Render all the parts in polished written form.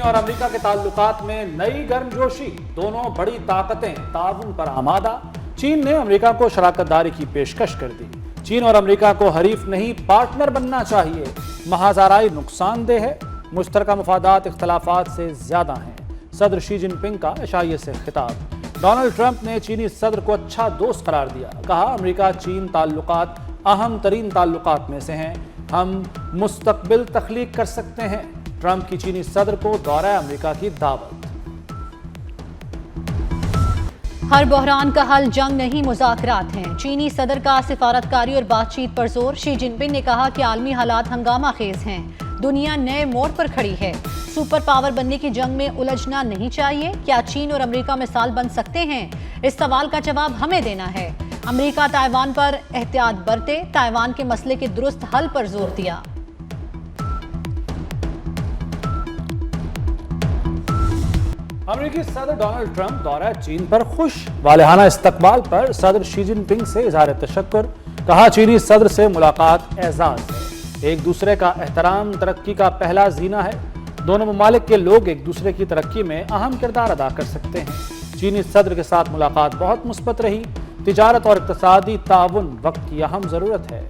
और अमेरिका के ताल्लुकात में नई गर्मजोशी, दोनों बड़ी ताकतें ताउन पर आमादा। चीन ने अमेरिका को शराकतदारी की पेशकश कर दी। चीन और अमेरिका को हरीफ नहीं पार्टनर बनना चाहिए। महाजाराई नुकसानदेह है, मुश्तरका मफादात इख्तलाफात से ज्यादा हैं। सदर शी जिनपिंग का एशिया से खिताब। डोनाल्ड ट्रंप ने चीनी सदर को अच्छा दोस्त करार दिया। कहा, अमेरिका चीन ताल्लुकात अहम तरीन ताल्लुकात में से हैं। हम मुस्तकबिल तख्लीक कर सकते हैं। ट्रंप की चीनी सदर को दौरा अमेरिका की दावत। हर बहरान का हल जंग नहीं, मुज़ाकरात हैं। चीनी सदर का सिफारतकारी और बातचीत पर जोर। शी जिनपिंग ने कहा कि आलमी हालात हंगामा खेज हैं। दुनिया नए मोड़ पर खड़ी है। सुपर पावर बनने की जंग में उलझना नहीं चाहिए। क्या चीन और अमेरिका मिसाल बन सकते हैं? इस सवाल का जवाब हमें देना है। अमेरिका ताइवान पर एहतियात बरते, ताइवान के मसले के दुरुस्त हल पर जोर दिया। अमेरिकी सदर डोनाल्ड ट्रंप दौरा चीन पर खुश। वालेहाना इस्तकबाल पर सदर शी जिनपिंग से इजहार तशक्कुर। कहा, चीनी सदर से मुलाकात एजाज है। एक दूसरे का एहतराम तरक्की का पहला जीना है। दोनों ममालिक के लोग एक दूसरे की तरक्की में अहम किरदार अदा कर सकते हैं। चीनी सदर के साथ मुलाकात बहुत मुस्बत रही। तिजारत और इक़्तिसादी ताउन वक्त की अहम जरूरत है।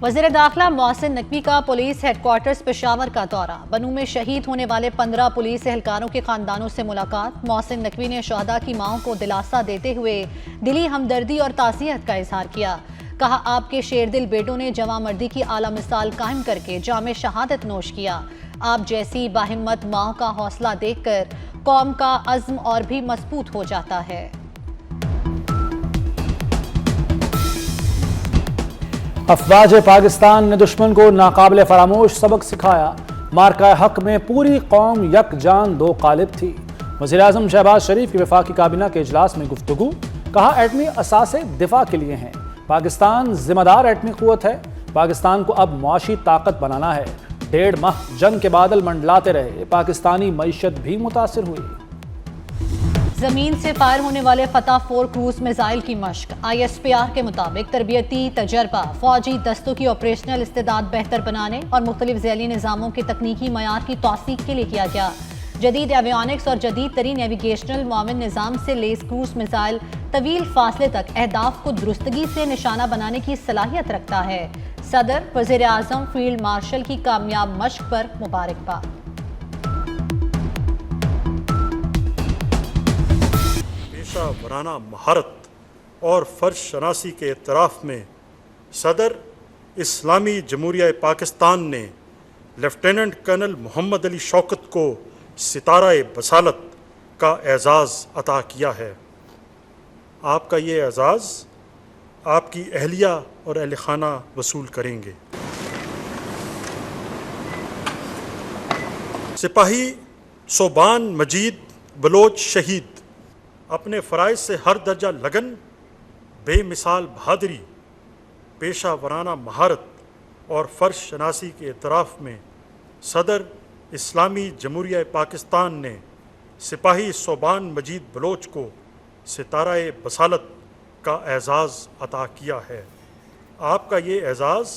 वज़ीर दाखिला मोहसिन नकवी का पुलिस हेडक्वार्टर्स पेशावर का दौरा। बनू में शहीद होने वाले 15 पुलिस एहलकारों के खानदानों से मुलाकात। मोहसिन नकवी ने शहदा की माओं को दिलासा देते हुए दिली हमदर्दी और ताज़ियत का इजहार किया। कहा, आपके शेरदिल बेटों ने जवां मर्दी की आला मिसाल कायम करके जामे शहादत नोश किया। आप जैसी बाहिम्मत माओं का हौसला देखकर कौम का अज़्म और भी मजबूत हो जाता है। अफवाज पाकिस्तान ने दुश्मन को नाकाबिल फरामोश सबक सिखाया। मार्का हक में पूरी कौम यकजान दो कालिब थी। वज़ीर आज़म शहबाज शरीफ की वफाकी काबीना के इजलास में गुफ्तगू। कहा, एटमी असासे दिफा के लिए हैं। पाकिस्तान जिम्मेदार एटमी क़ुव्वत है। पाकिस्तान को अब मुआशी ताकत बनाना है। 1.5 माह जंग के बादल मंडलाते रहे। पाकिस्तानी मईशत भी मुतासिर हुई। जमीन से फायर होने वाले फतह 4 क्रूज मिसाइल की मश्क। ISPR के मुताबिक तरबियती तजर्बा फौजी दस्तों की ऑपरेशनल इस्तेदाद बेहतर बनाने और मुख्तलिफ ज़ैली निज़ामों के तकनीकी मयार की तौसीक के लिए किया गया। जदीद एवियोनिक्स और जदीद तरीन नेविगेशनल माविन निज़ाम से लेस क्रूज मिसाइल तवील फासले तक अहदाफ को दुरुस्तगी से निशाना बनाने की सलाहियत रखता है। सदर, वज़ीर आज़म, फील्ड मार्शल की कामयाब मश्क पर मुबारकबाद। वराना महारत और फ़र्श शनासी के इतराफ़ में सदर इस्लामी जमहूरिया पाकिस्तान ने लेफ्टिनेंट कर्नल मोहम्मद अली शौकत को सितारा बसालत का एज़ाज़ अता किया है। आपका ये एज़ाज़ आपकी अहलिया और अहल खाना वसूल करेंगे। सिपाही सोबान मजीद बलोच शहीद अपने फ़राइज़ से हर दर्जा लगन, बेमिसाल बहादुरी, पेशा वराना महारत और फ़र्श शनासी के इतराफ़ में सदर इस्लामी जमहूरिया पाकिस्तान ने सिपाही सोबान मजीद बलोच को सितारा बसालत का एज़ाज़ अता किया है। आपका ये एज़ाज़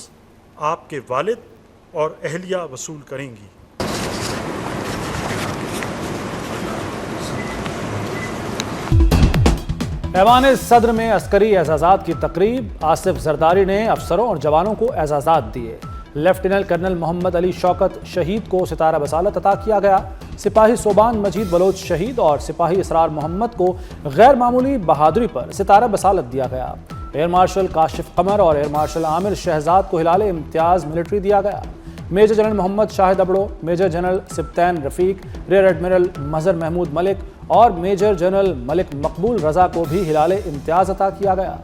आपके वालिद और अहलिया वसूल करेंगी। ऐवान सदर में अस्करी एजाज़ात की तकरीब। आसिफ जरदारी ने अफसरों और जवानों को एजाज़ात दिए। लेफ्टिनेंट कर्नल मोहम्मद अली शौकत शहीद को सितारा बसालत अता किया गया। सिपाही सोबान मजीद बलोच शहीद और सिपाही इसरार मोहम्मद को गैर मामूली बहादुरी पर सितारा बसालत दिया गया। एयर मार्शल काशिफ कमर और एयर मार्शल आमिर शहजाद को हिलाले इम्तियाज़ मिलिट्री दिया गया। Major general Mohammad Shahid Abro, major general Sibtain Rafiq, rear admiral Mazhar Mahmood Malik और मेजर जनरल मलिक मकबूल रजा को भी हिलाले इम्तियाज़ अता किया गया।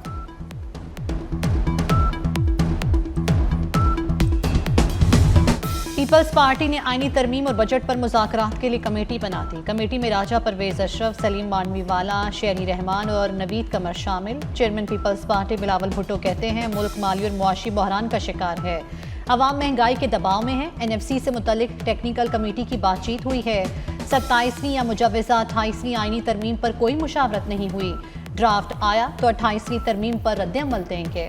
पीपल्स पार्टी ने आईनी तरमीम और बजट पर मुज़ाकरात के लिए कमेटी बना दी। कमेटी में राजा परवेज अशरफ, सलीम मानवीवाला, शेरी रहमान और नवीद कमर शामिल। Chairman Peoples Party Bilawal Bhutto कहते हैं, मुल्क माली और मुआशी बहरान का शिकार है। अवाम महंगाई के दबाव में है। NFC से मुतल्लिक टेक्निकल कमेटी की बातचीत हुई है। 27वीं या मुजव्वज़ा 28वीं आईनी तरमीम पर कोई मुशावरत नहीं हुई। ड्राफ्ट आया तो 28वीं तरमीम पर रद्द-ए-अमल देंगे।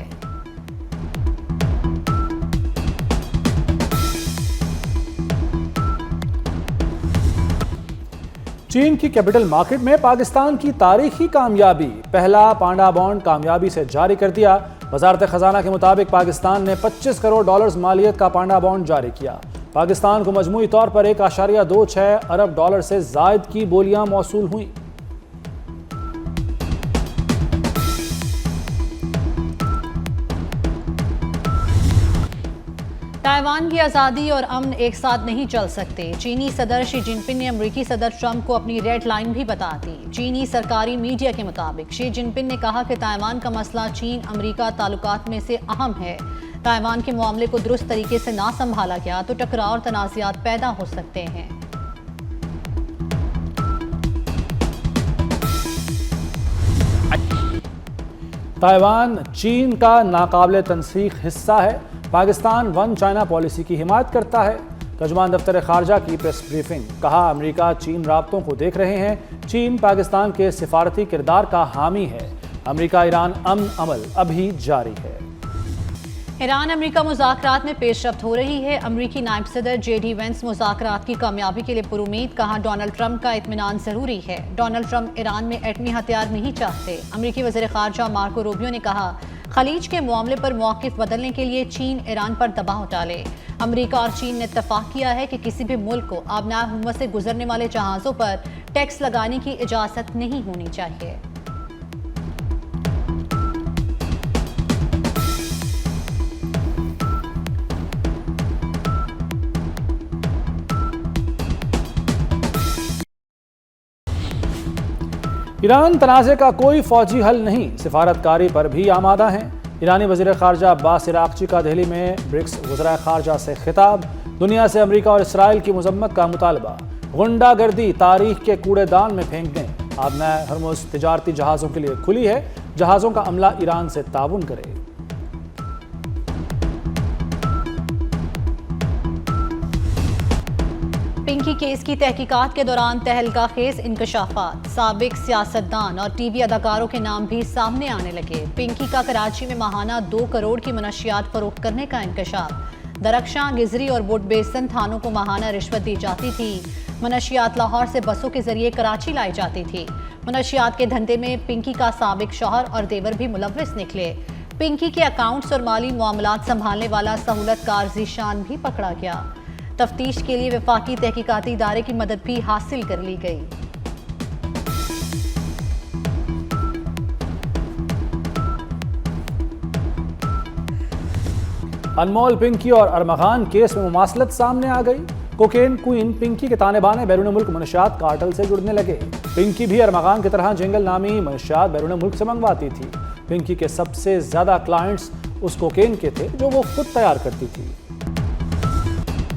चीन की कैपिटल मार्केट में पाकिस्तान की तारीखी कामयाबी, पहला पांडा बॉन्ड कामयाबी से जारी कर दिया। वजारत खजाना के मुताबिक पाकिस्तान ने 25 करोड़ डॉलर्स मालियत का पांडा बॉन्ड जारी किया। पाकिस्तान को मजमूई तौर पर 1.26 अरब डॉलर से जायद की बोलियां मौसूल हुई। ताइवान की आज़ादी और अमन एक साथ नहीं चल सकते। चीनी सदर शी जिनपिंग ने अमेरिकी सदर ट्रंप को अपनी रेड लाइन भी बता दी। चीनी सरकारी मीडिया के मुताबिक शी जिनपिंग ने कहा कि ताइवान का मसला चीन अमेरिका ताल्लुकात में से अहम है। ताइवान के मामले को दुरुस्त तरीके से ना संभाला गया तो टकराव और तनाज़ात पैदा हो सकते हैं। ताइवान चीन का नाकाबिले तनसीख हिस्सा है। पाकिस्तान वन चाइना पॉलिसी की हिमायत करता है। तर्जुमान दफ्तर खारजा की प्रेस ब्रीफिंग, कहा अमेरिका चीन राब्तों को देख रहे हैं। चीन पाकिस्तान के सिफारती किरदार का हामी है। अमेरिका ईरान अमन अमल अभी जारी है। ईरान अमेरिका मुज़ाकरात में पेशरफ्त हो रही है। अमेरिकी नायब सदर JD वेंस मुज़ाकरात की कामयाबी के लिए पुरुमीद, कहा डोनाल्ड ट्रंप का इत्मीनान ज़रूरी है। डोनाल्ड ट्रंप ईरान में एटमी हथियार नहीं चाहते। अमेरिकी वज़ीर ख़ारजा मार्को रूबियो ने कहा खलीज के मामले पर मौक़िफ़ बदलने के लिए चीन ईरान पर दबाव डाले। अमेरिका और चीन ने इत्तफ़ाक़ किया है कि किसी भी मुल्क को आबनाए हुकूमत से गुजरने वाले जहाज़ों पर टैक्स लगाने की इजाज़त नहीं होनी चाहिए। ईरान तनाज़े का कोई फौजी हल नहीं, सिफारतकारी पर भी आमादा हैं। ईरानी वज़ीर ख़ारजा अब्बास इराक़ची का दिल्ली में ब्रिक्स वज़राए ख़ारजा से खिताब, दुनिया से अमेरिका और इसराइल की मज़म्मत का मुतालबा। गुंडागर्दी तारीख के कूड़ेदान में फेंक दें। आबनाए हरमुज़ तिजारती जहाज़ों के लिए खुली है। जहाज़ों का अमला ईरान से ताउन करे। पिंकी केस की तहकीकात के दौरान तहलका खेज इंकशाफात, साबिक सियासतदान और टीवी अदाकारों के नाम भी सामने आने लगे। पिंकी का कराची में माहाना 2 करोड़ की मनशियात फरोख्त करने का इंकशाफ। दरख्शां, गिजरी और वुड बेसन थानों को माहाना रिश्वत दी जाती थी। मनशियात लाहौर से बसों के जरिए कराची लाई जाती थी। मनशियात के धंधे में पिंकी का साबिक शौहर और देवर भी मुलव्विस निकले। पिंकी के अकाउंट्स और माली मामलात संभालने वाला सहूलतकार ज़ीशान भी पकड़ा गया। तफ्तीश के लिए वफाकी तहकीकाती इदारे की मदद भी हासिल कर ली गई। अनमोल पिंकी और अरमगान केस में मुमासलत सामने आ गई। कोकेन क्वीन पिंकी के ताने बाने बैरून मुल्क मनशियात कार्टल से जुड़ने लगे। पिंकी भी अरमगान की तरह जिंगल नामी मनशियात बैरून मुल्क से मंगवाती थी। पिंकी के सबसे ज्यादा क्लाइंट्स उस कोकेन के थे जो वो खुद तैयार करती थी।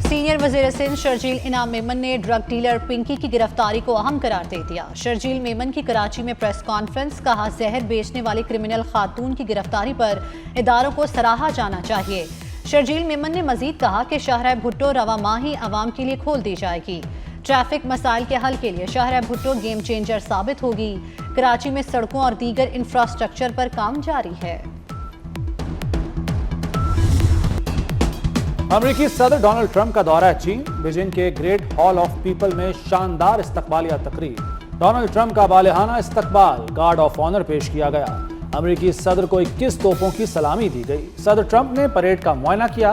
सीनियर वज़ीर सिंध शर्जील इनाम मेमन ने ड्रग डीलर पिंकी की गिरफ्तारी को अहम करार दे दिया। शर्जील मेमन की कराची में प्रेस कॉन्फ्रेंस, कहा जहर बेचने वाली क्रिमिनल खातून की गिरफ्तारी पर इदारों को सराहा जाना चाहिए। शर्जील मेमन ने मजीद कहा कि शाहराह भुट्टो रवा माह ही आवाम के लिए खोल दी जाएगी। ट्रैफिक मसाइल के हल के लिए शाहराह भुट्टो गेम चेंजर साबित होगी। कराची में सड़कों और दीगर इंफ्रास्ट्रक्चर पर काम जारी है। अमेरिकी सदर डोनाल्ड ट्रंप का दौरा चीन, बीजिंग के ग्रेट हॉल ऑफ पीपल में शानदार इस्तकबालिया तकरीब। डोनाल्ड ट्रंप का बालिहाना इस्तकबाल, गार्ड ऑफ ऑनर पेश किया गया। अमेरिकी सदर को 21 तोपों की सलामी दी गई। सदर ट्रंप ने परेड का मुआयना किया।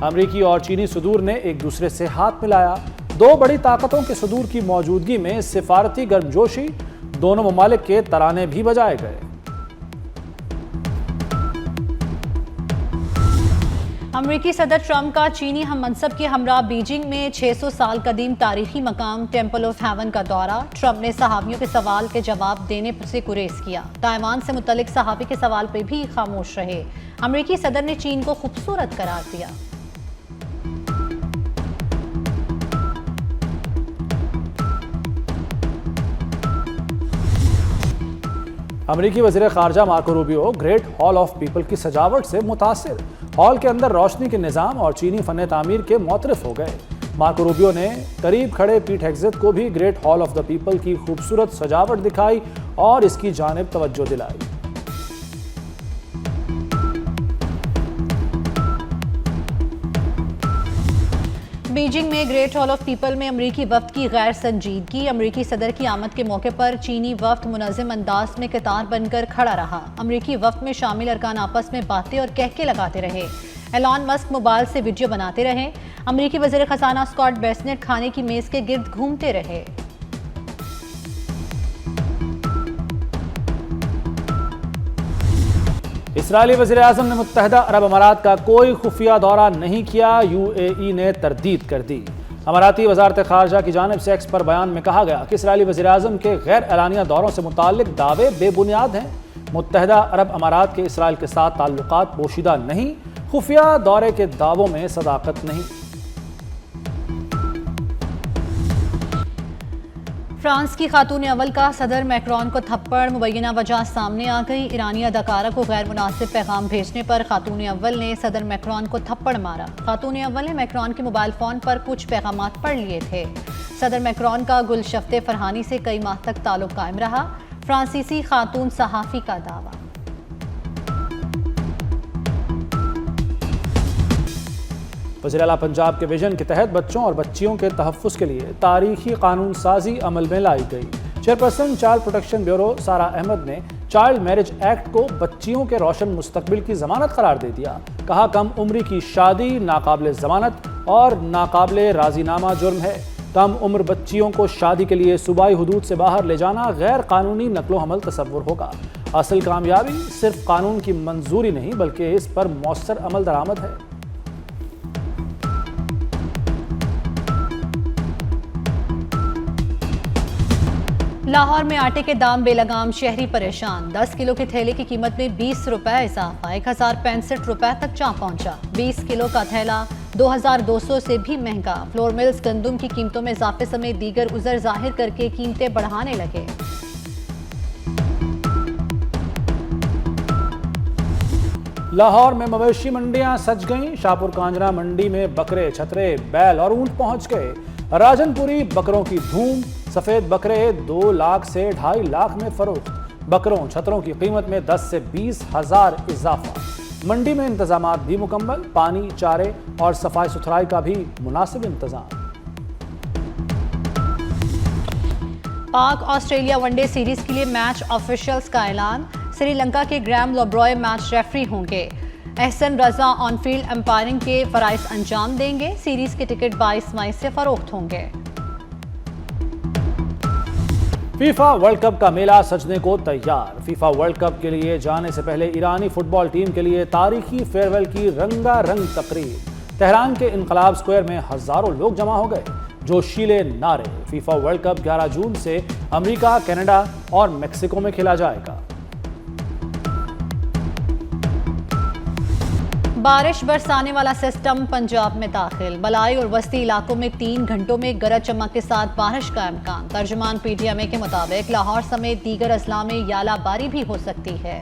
अमेरिकी और चीनी सदूर ने एक दूसरे से हाथ मिलाया। 2 बड़ी ताकतों के सदूर की मौजूदगी में सिफारती गर्मजोशी, दोनों ममालिक के तराने भी बजाए गए। अमेरिकी सदर ट्रंप का चीनी हम मनसब के हमरा बीजिंग में 600 साल कदीम तारीखी मकाम टेम्पल ऑफ हेवन का दौरा। ट्रंप ने सहाबियों के सवाल के जवाब देने से गुरेज किया। ताइवान से मुतल्लिक सहाबी के सवाल पर भी खामोश रहे। अमेरिकी सदर ने चीन को खूबसूरत करार दिया। अमेरिकी वज़ीर ख़ारजा Marco Rubio Great Hall of People की सजावट से मुतासिर। हॉल के अंदर रोशनी के निज़ाम और चीनी फ़न तामीर के मोतरफ हो गए। मार्को रूबियो ने करीब खड़े पीट हेग्ज़ेट को भी great Hall of the people की खूबसूरत सजावट दिखाई और इसकी जानिब तवज्जो दिलाई। बीजिंग में ग्रेट हॉल ऑफ पीपल में अमरीकी वफ्द की गैर संजीदगी। अमरीकी सदर की आमद के मौके पर चीनी वफ्द मुनज़्ज़म अंदाज में कतार बनकर खड़ा रहा। अमरीकी वफ्द में शामिल अरकान आपस में बातें और कहके लगाते रहे। एलॉन मस्क मोबाइल से वीडियो बनाते रहे। अमरीकी वज़ीर ख़ज़ाना स्कॉट बेसेंट खाने की मेज़ के गिर्द घूमते रहे। इस्राएली वज़ीर-ए-आज़म ने मुत्तहिदा अरब अमारात का कोई खुफिया दौरा नहीं किया। UAE ने तरदीद कर दी। अमाराती वज़ारत ख़ारजा की जानिब से एक्स पर बयान में कहा गया कि इस्राएली वज़ीर-ए-आज़म के गैर एलानिया दौरों से मुताल्लिक दावे बेबुनियाद हैं। मुत्तहिदा अरब अमारात के इसराइल के साथ ताल्लुकात पोशीदा नहीं, खुफिया दौरे के दावों में सदाकत नहीं। फ्रांस की खातून अव्वल का सदर मैक्रोन को थप्पड़। मुबैना वजह सामने आ गई। ईरानी अदाकारा को गैर मुनासिब पैगाम भेजने पर खातून अव्वल ने सदर मैक्रोन को थप्पड़ मारा। खातून अव्वल ने मैक्रोन के मोबाइल फ़ोन पर कुछ पैगामात पढ़ लिए थे। सदर मैक्रोन का गुलशफ्ते फरहानी से कई माह तक ताल्लुक कायम रहा। फ्रांसीसी खातून सहाफ़ी का दावा। वज़ीर आला पंजाब के विजन के तहत बच्चों और बच्चियों के तहफ़्फ़ुज़ के लिए तारीखी कानून साजी अमल में लाई गई। चेयरपर्सन चाइल्ड प्रोटेक्शन ब्यूरो सारा अहमद ने चाइल्ड मैरिज एक्ट को बच्चियों के रोशन मुस्तकबिल की ज़मानत करार दे दिया। कहा, कम उम्री की शादी नाकाबिल ज़मानत और नाकाबिल राजीनामा जुर्म है। कम उम्र बच्चियों को शादी के लिए सूबाई हुदूद से बाहर ले जाना गैर कानूनी नकलो हमल तसव्वुर होगा। असल कामयाबी सिर्फ कानून की मंजूरी नहीं बल्कि इस पर मौसर अमल दरामद है। लाहौर में आटे के दाम बेलगाम, शहरी परेशान। 10 किलो के थैले की कीमत में 20 रुपए इजाफा, 1065 रुपए तक जा पहुंचा। 20 किलो का थैला 2200 से भी महंगा। फ्लोर मिल्स गंदुम की कीमतों में इजाफे समेत दीगर उज़र जाहिर करके कीमतें बढ़ाने लगे। लाहौर में मवेशी मंडियां सज गईं। शाहपुर कांजरा मंडी में बकरे, छतरे, बैल और ऊंट पहुंच गए। राजनपुरी बकरों की धूम। सफेद बकरे 2 लाख से 2.5 लाख में फरोख्त। बकरों, छतरों की कीमत में 10 से 20 हज़ार इजाफा। मंडी में इंतजामात भी मुकम्मल। पानी, चारे और सफाई सुथराई का भी मुनासिब इंतजाम। पाक ऑस्ट्रेलिया वनडे सीरीज के लिए मैच ऑफिशियल्स का ऐलान। श्रीलंका के ग्रैम लोब्रॉय मैच रेफरी होंगे। एहसन रजा ऑन फील्ड एम्पायरिंग के फराइज अंजाम देंगे। सीरीज के टिकट 22 मई से फरोख्त होंगे। फीफा वर्ल्ड कप का मेला सजने को तैयार। फीफा वर्ल्ड कप के लिए जाने से पहले ईरानी फुटबॉल टीम के लिए तारीखी फेयरवेल की रंगारंग तकरीब। तेहरान के इनकलाब स्क्वायर में हजारों लोग जमा हो गए। जोशीले नारे। फीफा वर्ल्ड कप 11 जून से अमेरिका, कनाडा और मेक्सिको में खेला जाएगा। बारिश बरसाने वाला सिस्टम पंजाब में दाखिल। बलाई और वस्ती इलाकों में 3 घंटों में गरज चमक के साथ बारिश का इम्कान। तर्जुमान PTMA के मुताबिक लाहौर समेत दीगर अजला में यालाबारी भी हो सकती है।